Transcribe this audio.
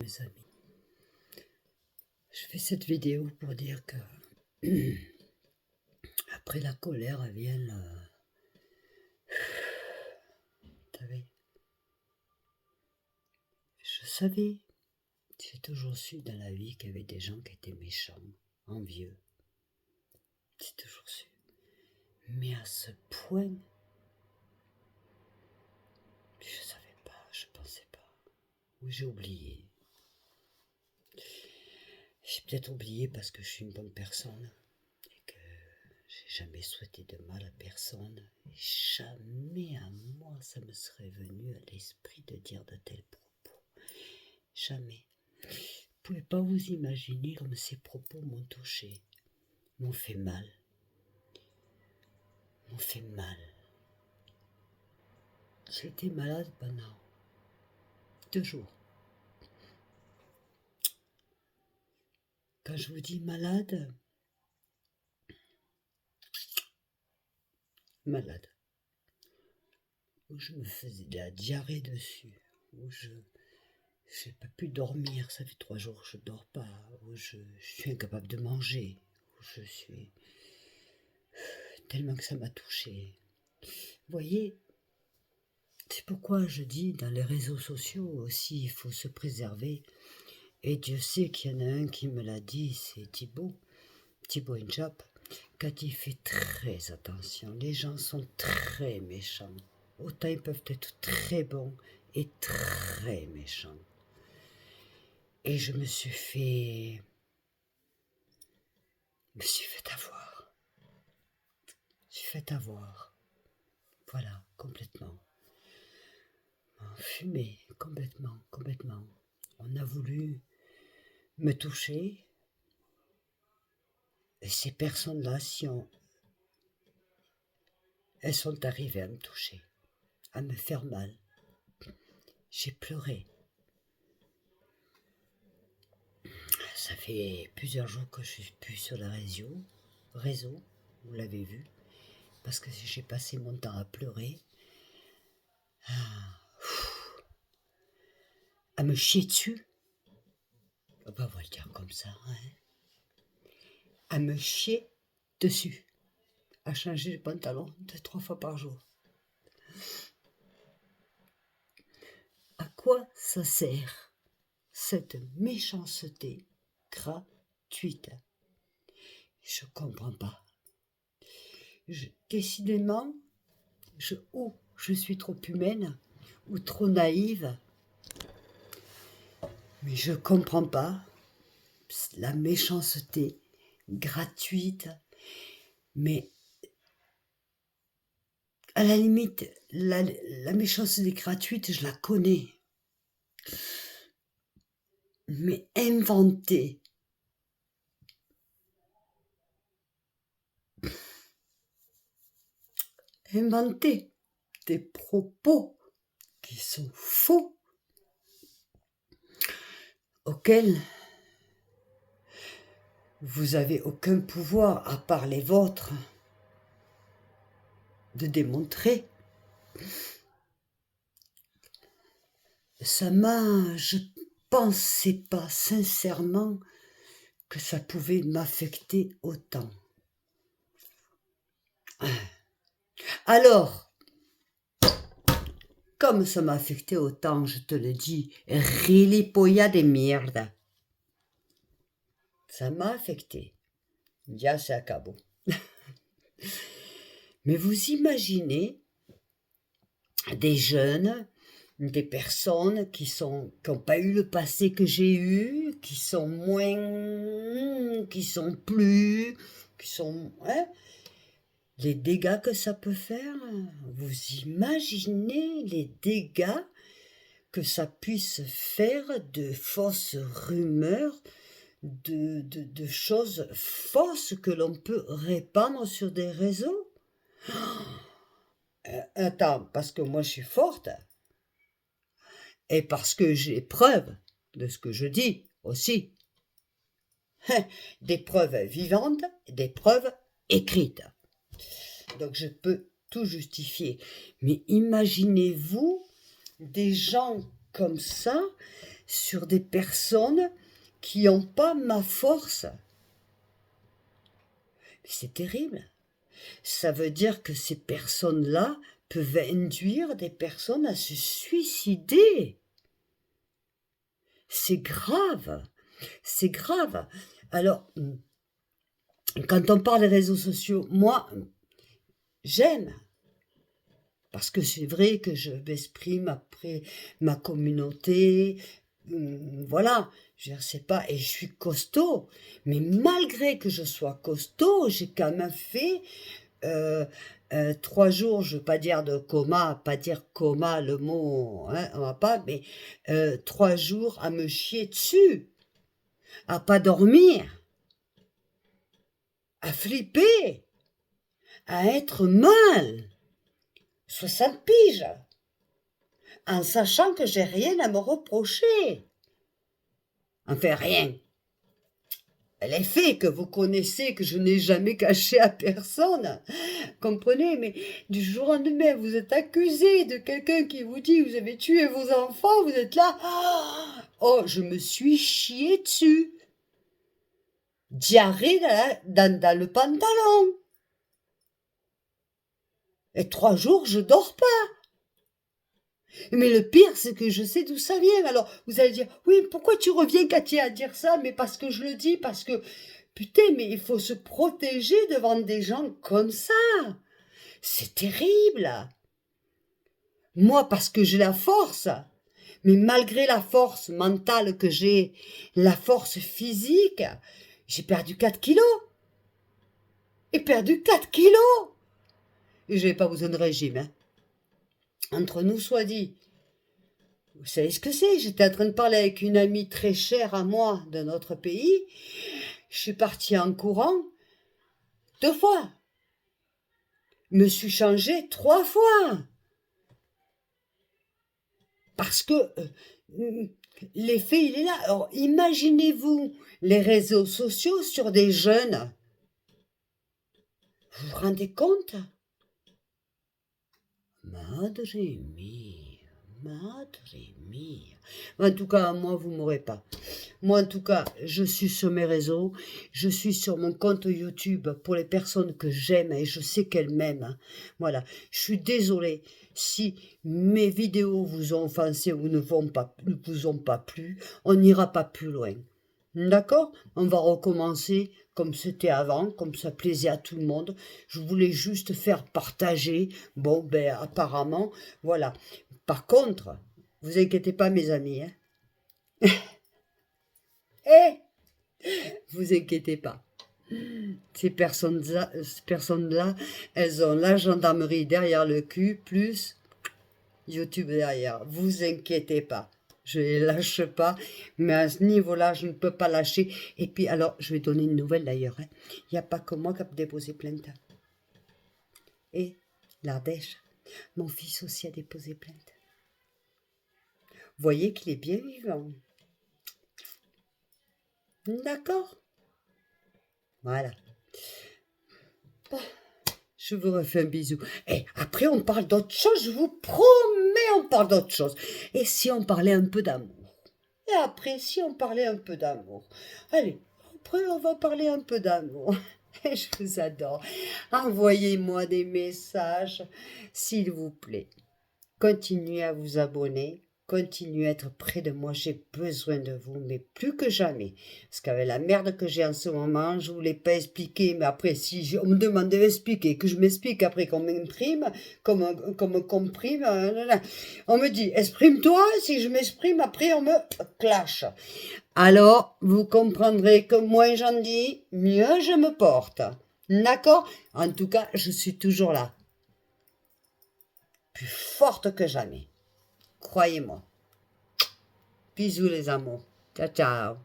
Mes amis, je fais cette vidéo pour dire que après la colère vient vous savez, je savais, j'ai toujours su dans la vie qu'il y avait des gens qui étaient méchants, envieux. J'ai toujours su. Mais à ce point, je savais pas, je pensais pas. Ou j'ai oublié. J'ai peut-être oublié parce que je suis une bonne personne et que j'ai jamais souhaité de mal à personne. Et jamais à moi ça me serait venu à l'esprit de dire de tels propos. Jamais. Vous ne pouvez pas vous imaginer comme ces propos m'ont touché, m'ont fait mal. M'ont fait mal. J'ai été malade pendant 2 jours. Quand je vous dis malade, malade, où je me faisais de la diarrhée dessus, où je n'ai pas pu dormir, ça fait 3 jours que je ne dors pas, où je suis incapable de manger, où je suis... tellement que ça m'a touché. Vous voyez, c'est pourquoi je dis dans les réseaux sociaux aussi, il faut se préserver. Et Dieu sait qu'il y en a un qui me l'a dit, c'est Thibaut Inchap, quand il fait très attention. Les gens sont très méchants. Autant ils peuvent être très bons et très méchants. Et je me suis fait avoir. Je suis fait avoir. Voilà, complètement. Fumé, complètement. On a voulu me toucher. Et ces personnes-là, elles sont arrivées à me toucher, à me faire mal. J'ai pleuré. Ça fait plusieurs jours que je suis plus sur le réseau, vous l'avez vu, parce que j'ai passé mon temps à pleurer, à me chier dessus. On va le dire comme ça, hein. À me chier dessus, à changer les pantalons 2-3 fois par jour. À quoi ça sert cette méchanceté gratuite? Je comprends pas. Décidément, ou je suis trop humaine, ou trop naïve, mais je comprends pas la méchanceté gratuite. Mais à la limite, la méchanceté gratuite, je la connais. Mais inventer des propos qui sont faux, auxquels vous avez aucun pouvoir, à part les vôtres, de démontrer. Je pensais pas sincèrement que ça pouvait m'affecter autant. Alors, comme ça m'a affecté autant, je te le dis, rilipolla de merde. Ça m'a affecté. Ya se acabó. Mais vous imaginez des jeunes, des personnes qui n'ont pas eu le passé que j'ai eu, qui sont moins, qui sont plus, qui sont... Hein, les dégâts que ça peut faire. Vous imaginez les dégâts que ça puisse faire, de fausses rumeurs, de choses fausses que l'on peut répandre sur des réseaux. Attends, parce que moi je suis forte, et parce que j'ai preuve de ce que je dis aussi. Des preuves vivantes, des preuves écrites. Donc je peux tout justifier. Mais imaginez-vous des gens comme ça sur des personnes qui n'ont pas ma force. Mais c'est terrible. Ça veut dire que ces personnes-là peuvent induire des personnes à se suicider. C'est grave. C'est grave. Alors, quand on parle des réseaux sociaux, moi, j'aime. Parce que c'est vrai que je m'exprime après ma communauté. Voilà, je ne sais pas, et je suis costaud. Mais malgré que je sois costaud, j'ai quand même fait 3 jours, je ne veux pas dire de coma, pas dire coma, le mot, hein, on va pas, mais 3 jours à me chier dessus, à pas dormir, à flipper, à être mal, 60 piges, en sachant que j'ai rien à me reprocher. Enfin, rien. Les faits que vous connaissez, que je n'ai jamais cachés à personne. Comprenez, mais du jour au lendemain, vous êtes accusé de quelqu'un qui vous dit que vous avez tué vos enfants, vous êtes là. Oh, je me suis chié dessus. Diarrhée dans le pantalon. Et 3 jours, je dors pas. Mais le pire, c'est que je sais d'où ça vient. Alors, vous allez dire, oui, pourquoi tu reviens, Katia, à dire ça? Mais parce que je le dis, parce que, putain, mais il faut se protéger devant des gens comme ça. C'est terrible. Moi, parce que j'ai la force. Mais malgré la force mentale que j'ai, la force physique, j'ai perdu 4 kilos. Et perdu 4 kilos. Et j'avais pas besoin de régime, hein. Entre nous soit dit. Vous savez ce que c'est? J'étais en train de parler avec une amie très chère à moi de notre pays. Je suis partie en courant 2 fois. Me suis changée 3 fois. Parce que l'effet, il est là. Alors, imaginez-vous les réseaux sociaux sur des jeunes. Vous vous rendez compte? Madre mia, madre mia. En tout cas, moi, vous m'aurez pas. Moi, en tout cas, je suis sur mes réseaux, je suis sur mon compte YouTube pour les personnes que j'aime et je sais qu'elles m'aiment. Voilà, je suis désolée si mes vidéos vous ont offensé ou ne vous ont pas plu, on n'ira pas plus loin. D'accord? On va recommencer comme c'était avant, comme ça plaisait à tout le monde. Je voulais juste faire partager. Bon, ben apparemment, voilà. Par contre, vous inquiétez pas mes amis, hein? Eh, vous inquiétez pas. Ces personnes-là, elles ont la gendarmerie derrière le cul, plus YouTube derrière. Vous inquiétez pas. Je les lâche pas, mais à ce niveau-là, je ne peux pas lâcher. Et puis, alors, je vais donner une nouvelle d'ailleurs, hein. Il n'y a pas que moi qui a déposé plainte. Et l'Ardèche, mon fils aussi a déposé plainte. Vous voyez qu'il est bien vivant. D'accord? Voilà. Bon, je vous refais un bisou. Et après, on parle d'autre chose, je vous promets, on parle d'autre chose. Et si on parlait un peu d'amour? Et après, si on parlait un peu d'amour? Allez, après, on va parler un peu d'amour. Et je vous adore. Envoyez-moi des messages, s'il vous plaît. Continuez à vous abonner. Continuez à être près de moi, j'ai besoin de vous, mais plus que jamais. Parce qu'avec la merde que j'ai en ce moment, je ne vous l'ai pas expliqué, mais après, si on me demande de m'expliquer, que je m'explique après qu'on m'imprime, qu'on me comprime, on me dit, exprime-toi, si je m'exprime, après on me clash. Alors, vous comprendrez que moins j'en dis, mieux je me porte. D'accord? En tout cas, je suis toujours là. Plus forte que jamais. Croyez-moi. Bisous les amours. Ciao, ciao.